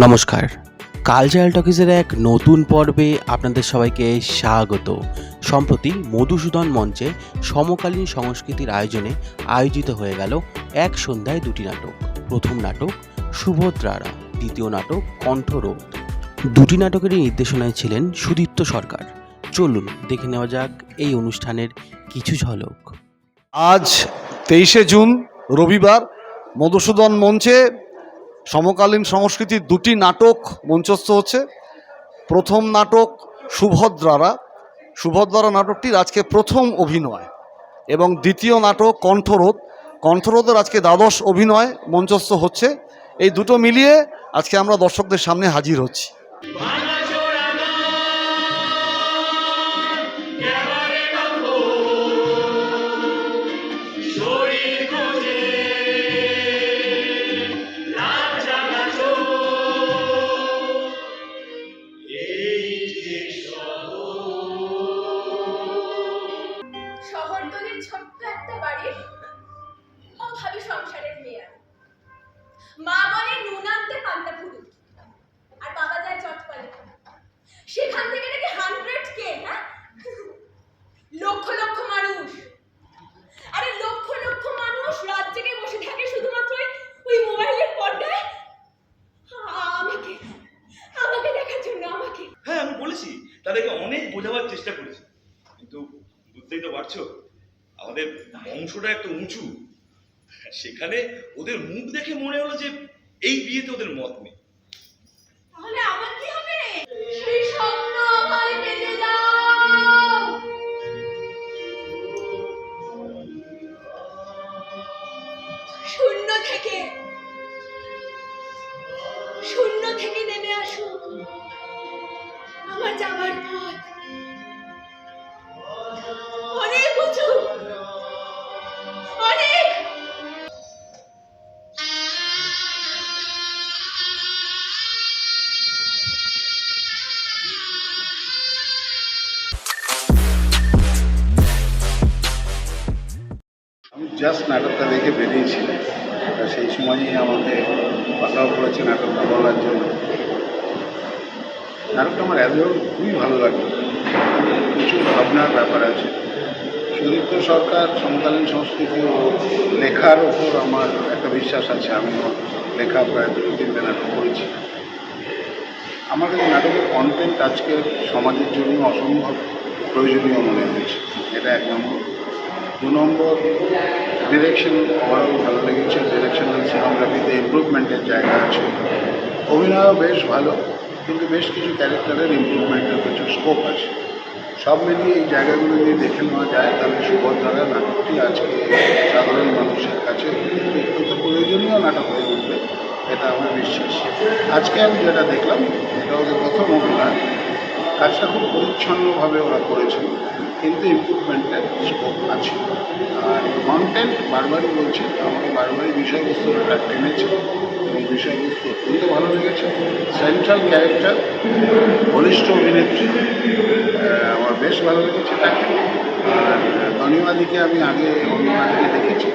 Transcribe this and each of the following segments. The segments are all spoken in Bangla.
নমস্কার, কালচারাল টকিজের এক নতুন পর্বে আপনাদের সবাইকে স্বাগত। সম্প্রতি মধুসূদন মঞ্চে সমকালীন সংস্কৃতির আয়োজনে আয়োজিত হয়ে গেল এক সন্ধ্যায় দুটি নাটক। প্রথম নাটক সুভদ্রারা, দ্বিতীয় নাটক কণ্ঠরোধ। দুটি নাটকেরই নির্দেশনায় ছিলেন সুদীপ্ত সরকার। চলুন দেখে নেওয়া যাক এই অনুষ্ঠানের কিছু ঝলক। আজ 23শে জুন রবিবার মধুসূদন মঞ্চে সমকালীন সংস্কৃতির দুটি নাটক মঞ্চস্থ হচ্ছে। প্রথম নাটক সুভদ্রারা নাটকটির আজকে প্রথম অভিনয়, এবং দ্বিতীয় নাটক কণ্ঠরোধের আজকে দ্বাদশ অভিনয় মঞ্চস্থ হচ্ছে। এই দুটো মিলিয়ে আজকে আমরা দর্শকদের সামনে হাজির হচ্ছি। শহরতলির ছোট্ট একটা বাড়ির অভাবী সংসারের মেয়ে। মা বলে নুন আনতে পান্তা ফুরু, আর বাবা যায় চটপালে। সেখান থেকে নাকি 100K, হ্যাঁ, লক্ষ লক্ষ মানুষ। আরে লক্ষ লক্ষ মানুষ রাত জেগে বসে থাকে শুধুমাত্র ওই মোবাইলের পর্দায় আমাকে আমাকে দেখার জন্য। আমাকে, হ্যাঁ, আমি বলেছি, তাদেরকে অনেক বোঝাবার চেষ্টা করেছি, কিন্তু বুঝতেই তো পারছো আমাদের বংশটা একটু উঁচু। সেখানে ওদের মুখ দেখে মনে হলো যে এই বিয়েতে ওদের মত নেই। তাহলে আমার কি হবে? সেই স্বপ্ন আমায় পেতে দাও। শূন্য থেকে নেমে আসো আমার যাবার পথ। অনেক উঁচু, অনেক। আমি জাস্ট নাটকটা দেখে বেরিয়েছি, সেই সময়ই আমাকে কথাও করেছে নাটকটা বলার জন্য। নাটকটা আমার খুবই ভালো লাগলো। কিছু ভাবনার ব্যাপার আছে। সুদীপ্ত সরকার সমকালীন সংস্কৃতি ও লেখার ওপর আমার একটা বিশ্বাস আছে। আমি লেখা প্রায় 2-3টে নাটক করেছি। আমার কাছে নাটকের কন্টেন্ট আজকে সমাজের জন্য অসম্ভব প্রয়োজনীয় মনে হয়েছে। এটা 1 নম্বর। 2 নম্বর, ডিরেকশন ওভারঅল ভালো লেগেছে। ডিরেকশনাল সিনোগ্রাফিতে ইমপ্রুভমেন্টের জায়গা আছে। অভিনয়ও বেশ ভালো, কিন্তু বেশ কিছু ক্যারেক্টারের ইমপ্রুভমেন্টের কিছু স্কোপ আছে। সব মিলিয়ে এই জায়গাগুলো যদি দেখে নেওয়া যায়, তাহলে সুভদ্রারা নাটকটি আজকে সাধারণ মানুষের কাছে অত্যন্ত প্রয়োজনীয় নাটক হয়ে উঠবে, এটা আমার বিশ্বাস। আজকে আমি যেটা দেখলাম, এটা ওদের প্রথম অভিনয়। কাজটা খুব পরিচ্ছন্নভাবে ওরা করেছে, কিন্তু ইমপ্রুভমেন্টের স্কোপ আছে। আর কন্টেন্ট বারবারই বলছি, আমাকে বারবারই বিষয়বস্তুটা টেনেছে এবং বিষয়বস্তু অত্যন্ত ভালো লেগেছে। সেন্ট্রাল ক্যারেক্টার, বলিষ্ঠ অভিনেত্রী, আমার বেশ ভালো লেগেছে তাকে। আর তনিমাদিকে আমি আগে অন্য নাটকে দেখেছি,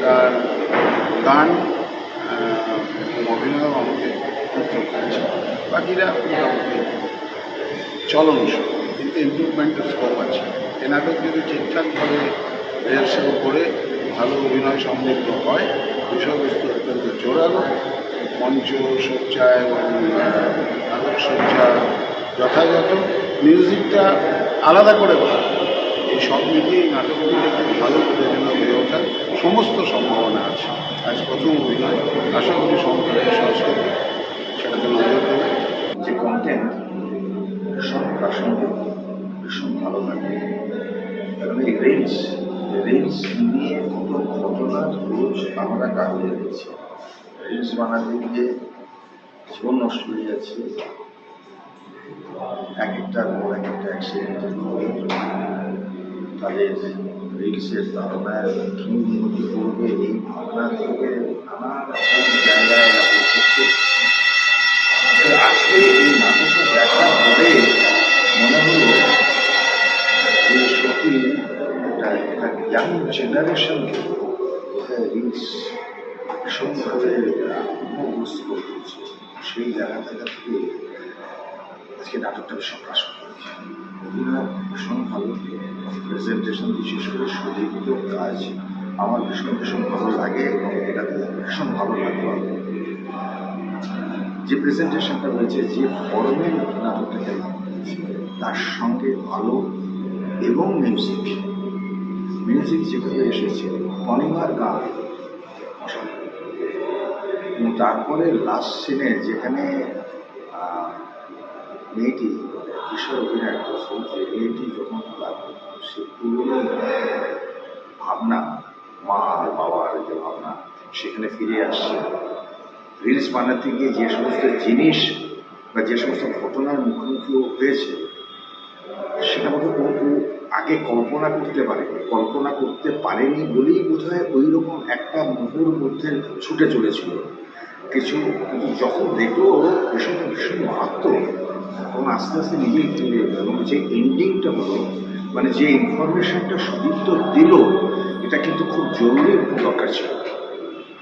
তার গান এবং অভিনয় আমাকে খুব করেছে। বাকিরা মোটামুটি চলনসই, কিন্তু ইমপ্রুভমেন্টের স্কোপ আছে। এ নাটক যদি ঠিকঠাকভাবে রিহার্সাল করে ভালো অভিনয় সমৃদ্ধ হয়, বিষয়বস্তু অত্যন্ত জোরালো, মঞ্চসজ্জা এবং নাটকসজ্জা যথাযথ, মিউজিকটা আলাদা করে ভালো, এই সব মিলিয়ে এই নাটকটি একটি ভালো প্রযোজনা হয়ে ওঠার সমস্ত সম্ভাবনা আছে। আজ প্রথম অভিনয়, আশা করি সমকালীন সংস্কৃতি সেটাতে নজর দেবে। যে কন্টেন্ট ভীষণ প্রাসঙ্গিক, ভীষণ ভালো লাগে। কারণ এই রেঞ্জ নিয়ে কত ঘটনা রোজ আমরা কাগজে দেখছি। রিলস বানাতে গিয়ে জীবন নষ্ট হয়ে যাচ্ছে, এক একটার পর এক একটা অ্যাক্সিডেন্টের খবর। তাদের রিলসের ধারণায় কি উন্নতি করবে, এই ভাবনা থেকে নানা রকম জায়গায় পৌঁছচ্ছে। আজকে এই নাটকটা দেখার পরে মনে হলো যে সত্যি একটা ইয়াং জেনারেশনকে রিলস ভীষণভাবে বুঝতে করছে। সেই জায়গা থেকে আজকে নাটকটা ভীষণ পছন্দ করেছি। অভিনয় ভীষণ ভালো, প্রেজেন্টেশন বিশেষ করে সুদীপ্ত কাজ আমার ভীষণ ভালো লাগে এবং এটাতে ভীষণ ভালো লাগলো। যে প্রেজেন্টেশনটা রয়েছে, যে ফর্মে নাটকটাকে তার সঙ্গে আলো এবং মিউজিক যেভাবে এসেছে, অনিমার গান অসাধারণ। এবং তারপরে লাস্ট সিনে যেখানে মেয়েটি ঈশ্বর অভিনয় করছে, যে মেয়েটি যখন তার সে পুরনো ভাবনা, মা আর বাবার যে ভাবনা, সেখানে ফিরে আসছে। রিলস বানাতে গিয়ে যে সমস্ত জিনিস বা যে সমস্ত ঘটনার মুখোমুখি হয়েছে, সেটা মতো কোনো আগে কল্পনা করতে পারেনি বলেই বোধ হয় ওই রকম একটা মুহুর মধ্যে ছুটে চলেছিল কিছু। কিন্তু যখন দেখলো বিষয়টা ভীষণ মারাত্মক, তখন আস্তে আস্তে নিজেই ফিরে এলো। এবং যে এন্ডিংটা হলো, মানে যে ইনফরমেশনটা সুদীপ্ত দিল, এটা কিন্তু খুব জরুরি, খুব দরকার ছিল।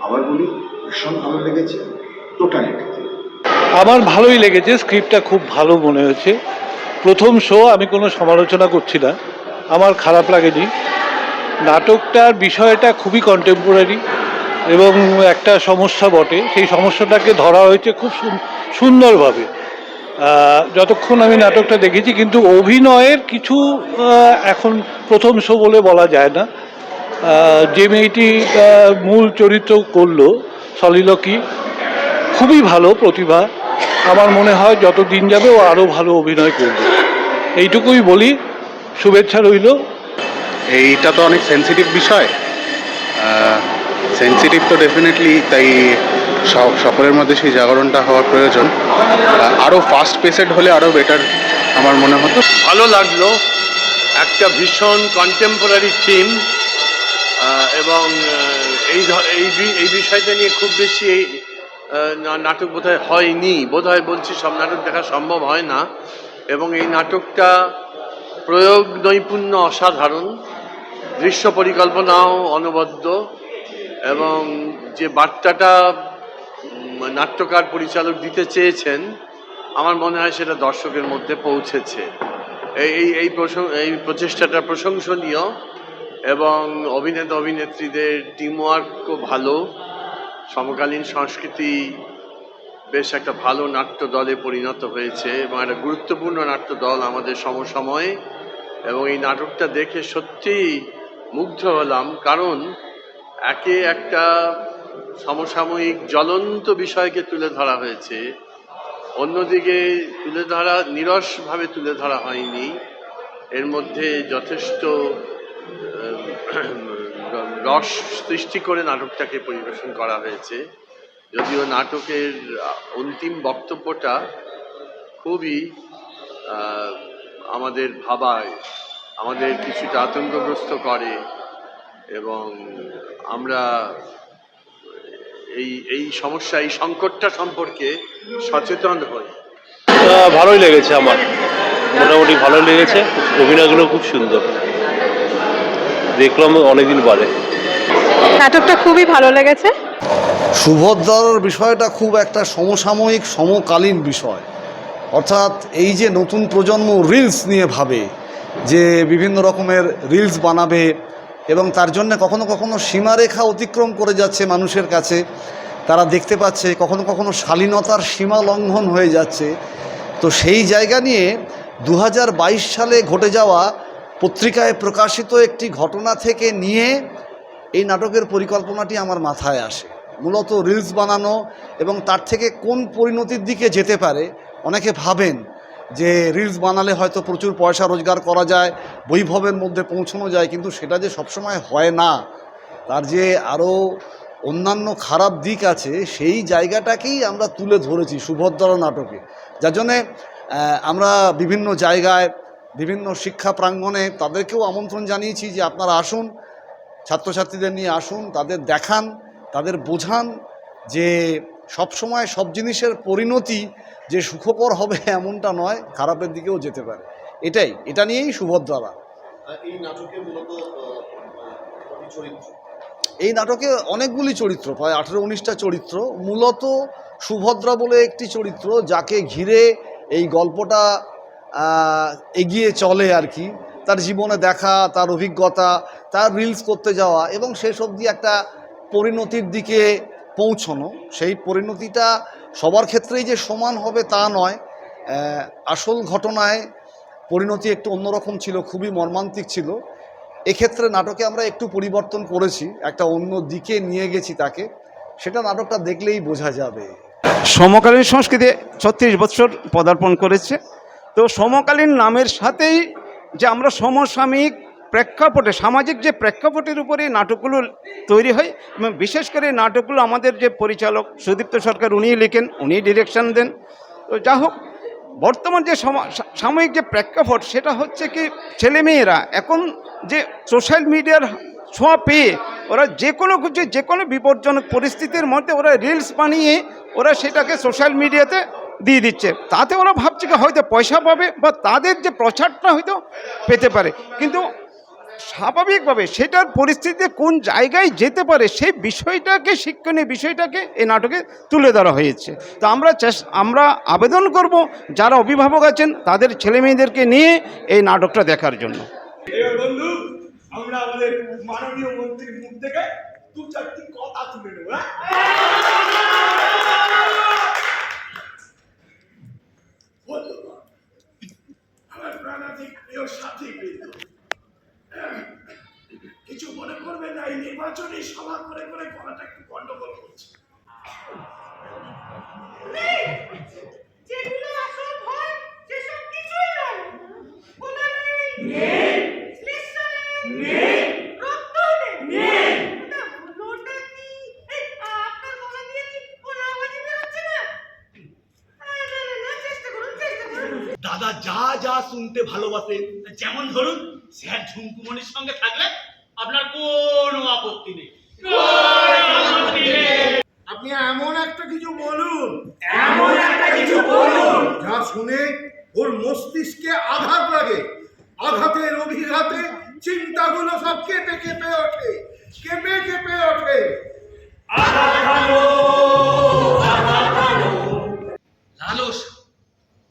আবার বলি, ভীষণ ভালো লেগেছে টোটালিটিতে। আমার ভালোই লেগেছে, স্ক্রিপ্টটা খুব ভালো মনে হয়েছে। প্রথম শো, আমি কোনো সমালোচনা করছি না, আমার খারাপ লাগেনি। নাটকটার বিষয়টা খুবই কন্টেম্পোরারি এবং একটা সমস্যা বটে, সেই সমস্যাটাকে ধরা হয়েছে খুব সুন্দরভাবে যতক্ষণ আমি নাটকটা দেখেছি। কিন্তু অভিনয়ের কিছু এখন প্রথম শো বলে বলা যায় না। যে মেয়েটি মূল চরিত্র করলো, সলিলকি, খুবই ভালো প্রতিভা। আমার মনে হয় যত দিন যাবে ও আরও ভালো অভিনয় করবে, এইটুকুই বলি। শুভেচ্ছা রইল। এইটা তো অনেক সেন্সিটিভ বিষয়, সেন্সিটিভ তো ডেফিনেটলি, তাই সকলের মধ্যে সেই জাগরণটা হওয়ার প্রয়োজন। আরও ফাস্ট পেসেড হলে আরও বেটার আমার মনে হতো। ভালো লাগলো, একটা ভীষণ কন্টেম্পোরারি থিম, এবং এই বিষয়টা নিয়ে খুব বেশি এই নাটক বোধহয় হয়নি, বোধহয় বলছি সব নাটক দেখা সম্ভব হয় না। এবং এই নাটকটা প্রয়োগ নৈপুণ্য অসাধারণ, দৃশ্য পরিকল্পনাও অনবদ্য, এবং যে বার্তাটা নাট্যকার পরিচালক দিতে চেয়েছেন, আমার মনে হয় সেটা দর্শকের মধ্যে পৌঁছেছে। এই প্রচেষ্টাটা প্রশংসনীয়, এবং অভিনেতা অভিনেত্রীদের টিমওয়ার্কও ভালো। সমকালীন সংস্কৃতি বেশ একটা ভালো নাট্য দলে পরিণত হয়েছে, এবং একটা গুরুত্বপূর্ণ নাট্য দল আমাদের সমসময়ে। এবং এই নাটকটা দেখে সত্যিই মুগ্ধ হলাম, কারণ একে একটা সমসাময়িক জ্বলন্ত বিষয়কে তুলে ধরা হয়েছে, অন্যদিকে নিরসভাবে তুলে ধরা হয়নি। এর মধ্যে যথেষ্ট রস সৃষ্টি করে নাটকটাকে পরিবেশন করা হয়েছে। যদিও নাটকের অন্তিম বক্তব্যটা খুবই আমাদের ভাবায়, আমাদের কিছুটা আতঙ্কগ্রস্ত করে, এবং আমরা এই সমস্যা, এই সংকটটা সম্পর্কে সচেতন হই। ভালোই লেগেছে, আমার মোটামুটি ভালো লেগেছে। অভিনয়গুলো খুব সুন্দর, দেখলাম অনেকদিন বাদে। নাটকটা খুবই ভালো লেগেছে। সুভদ্রার বিষয়টা খুব একটা সমসাময়িক সমকালীন বিষয়। অর্থাৎ এই যে নতুন প্রজন্ম রিলস নিয়ে ভাবে, যে বিভিন্ন রকমের রিলস বানাবে, এবং তার জন্য কখনো কখনো সীমারেখা অতিক্রম করে যাচ্ছে মানুষের কাছে, তারা দেখতে পাচ্ছে কখনো কখনো শালীনতার সীমা লঙ্ঘন হয়ে যাচ্ছে। তো সেই জায়গা নিয়ে 2022 সালে ঘটে যাওয়া পত্রিকায় প্রকাশিত একটি ঘটনা থেকে নিয়ে এই নাটকের পরিকল্পনাটি আমার মাথায় আসে। মূলত রিলস বানানো, এবং তার থেকে কোন পরিণতির দিকে যেতে পারে। অনেকে ভাবেন যে রিলস বানালে হয়তো প্রচুর পয়সা রোজগার করা যায়, বৈভবের মধ্যে পৌঁছানো যায়, কিন্তু সেটা যে সবসময় হয় না, তার যে আরও অন্যান্য খারাপ দিক আছে, সেই জায়গাটাকেই আমরা তুলে ধরেছি সুভদ্রা নাটকে। যার জন্যে আমরা বিভিন্ন জায়গায়, বিভিন্ন শিক্ষা প্রাঙ্গণে তাদেরকেও আমন্ত্রণ জানিয়েছি যে আপনারা আসুন, ছাত্রছাত্রীদের নিয়ে আসুন, তাদের দেখান, তাদের বোঝান যে সবসময় সব জিনিসের পরিণতি যে সুখকর হবে এমনটা নয়, খারাপের দিকেও যেতে পারে। এটা নিয়েই সুভদ্রা। এই নাটকে মূলত চরিত্র এই নাটকে অনেকগুলি চরিত্র, প্রায় 18-19টা চরিত্র, মূলত সুভদ্রা বলে একটি চরিত্র যাকে ঘিরে এই গল্পটা এগিয়ে চলে আর কি। তার জীবনে দেখা, তার অভিজ্ঞতা, তার রিলস করতে যাওয়া এবং শেষ অবধি একটা পরিণতির দিকে পৌঁছনো। সেই পরিণতিটা সবার ক্ষেত্রেই যে সমান হবে তা নয়। আসল ঘটনায় পরিণতি একটু অন্যরকম ছিল, খুবই মর্মান্তিক ছিল। এক্ষেত্রে নাটকে আমরা একটু পরিবর্তন করেছি, একটা অন্য দিকে নিয়ে গেছি তাকে, সেটা নাটকটা দেখলেই বোঝা যাবে। সমকালীন সংস্কৃতি 36 বছর পদার্পণ করেছে। তো সমকালীন নামের সাথেই যে আমরা সমসাময়িক প্রেক্ষাপটে, সামাজিক যে প্রেক্ষাপটের উপরে নাটকগুলো তৈরি হয় এবং বিশেষ করে নাটকগুলো আমাদের যে পরিচালক সুদীপ্ত সরকার উনিই লেখেন, উনিই ডিরেকশন দেন। তো যা হোক, বর্তমান যে সাময়িক যে প্রেক্ষাপট সেটা হচ্ছে কি, ছেলেমেয়েরা এখন যে সোশ্যাল মিডিয়ার ছোঁয়া পেয়ে ওরা যে কোনো কিছু, যে কোনো বিপজ্জনক পরিস্থিতির মধ্যে ওরা রিলস বানিয়ে ওরা সেটাকে সোশ্যাল মিডিয়াতে দিয়ে দিচ্ছে। তাতে ওরা ভাবছে কি হয়তো পয়সা পাবে বা তাদের যে প্রচারটা হয়তো পেতে পারে, কিন্তু স্বাভাবিকভাবে সেটার পরিস্থিতিতে কোন জায়গায় যেতে পারে সেই বিষয়টাকে, শিক্ষণীয় বিষয়টাকে এই নাটকে তুলে ধরা হয়েছে। তো আমরা আবেদন করব যারা অভিভাবক আছেন তাদের ছেলেমেয়েদেরকে নিয়ে এই নাটকটা দেখার জন্য। বন্ধু, আমরা আমাদের মাননীয় মন্ত্রীর মুখ থেকে 2-4টি কথা তুলে নেব। আমার প্রাণাধিক প্রিয় সাথী বৃন্দ, কিছু মনে করবেন না, এই নির্বাচনী সভা করে করে গলাটা একটু গন্ডগোল করছে। যেগুলো আসল ভয় সেসব কিছুই নয়। নেই, নেই, রক্ত নেই। লোটা কি আপনার গলা দিয়ে কি কোনো আওয়াজই বেরোচ্ছে না? না, চেষ্টা করুন। দাদা যা যা শুনতে ভালোবাসেন, যেমন ধরুন স্যার ঝুমকুমনির সঙ্গে থাকলে আপনার কোনো আপত্তি নেই। আপনি এমন একটা কিছু বলুন, যা শুনে ওর মস্তিষ্কে আঘাত লাগে। আঘাতের অভিঘাতে চিন্তাগুলো সব কেঁপে কেঁপে ওঠে। লালসা,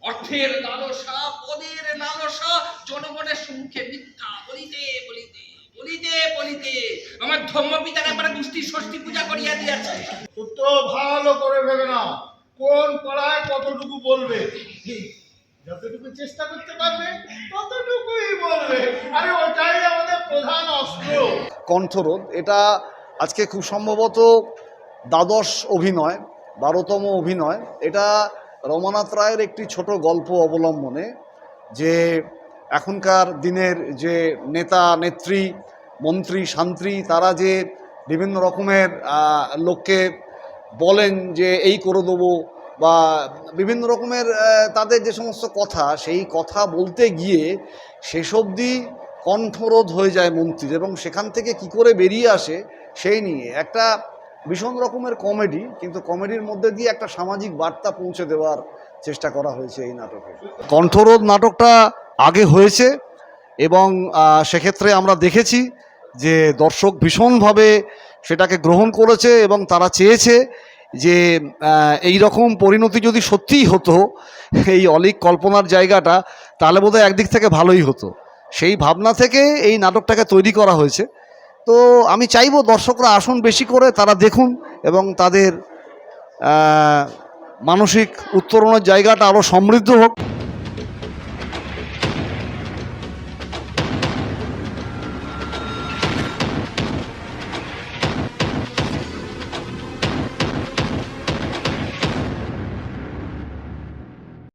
অর্থের লালসা, পদের লালসা, জনগণের সম্মুখে মিথ্যা বলিতে বলিতে বলিতে বলিতে আমার ধর্মপিতার একবারে দুষ্টি ষষ্ঠী পূজা করিয়া দিয়াছে। তো ভালো করে ভেবে না কোন পাড়ায় কতটুকু বলবে, যতটুকু চেষ্টা করতে পারবে ততটুকুই বলবে। আরে ওটাই আমাদের প্রধান অস্ত্র। কণ্ঠরোধ, এটা আজকে খুব সম্ভবত দ্বাদশ অভিনয়, 12তম অভিনয়। এটা রমানাথ রায়ের একটি ছোট গল্প অবলম্বনে, যে এখনকার দিনের যে নেতা নেত্রী, মন্ত্রী শান্ত্রী, তারা যে বিভিন্ন রকমের লোককে বলেন যে এই করে দেবো, বা বিভিন্ন রকমের তাদের যে সমস্ত কথা, সেই কথা বলতে গিয়ে শেষ অবধি কণ্ঠরোধ হয়ে যায় মন্ত্রীর, এবং সেখান থেকে কি করে বেরিয়ে আসে সেই নিয়ে একটা ভীষণ রকমের কমেডি, কিন্তু কমেডির মধ্যে দিয়ে একটা সামাজিক বার্তা পৌঁছে দেওয়ার চেষ্টা করা হয়েছে এই নাটকে। কণ্ঠরোধ নাটকটা আগে হয়েছে এবং সেক্ষেত্রে আমরা দেখেছি যে দর্শক ভীষণভাবে সেটাকে গ্রহণ করেছে এবং তারা চেয়েছে যে এই রকম পরিণতি যদি সত্যিই হতো এই অলীক কল্পনার জায়গাটা, তাহলে বোধহয় একদিক থেকে ভালোই হতো। সেই ভাবনা থেকে এই নাটকটাকে তৈরি করা হয়েছে। তো আমি চাইবো দর্শকরা আসুন বেশি করে, তারা দেখুন এবং তাদের মানসিক উত্তরণের জায়গাটা আরও সমৃদ্ধ হোক।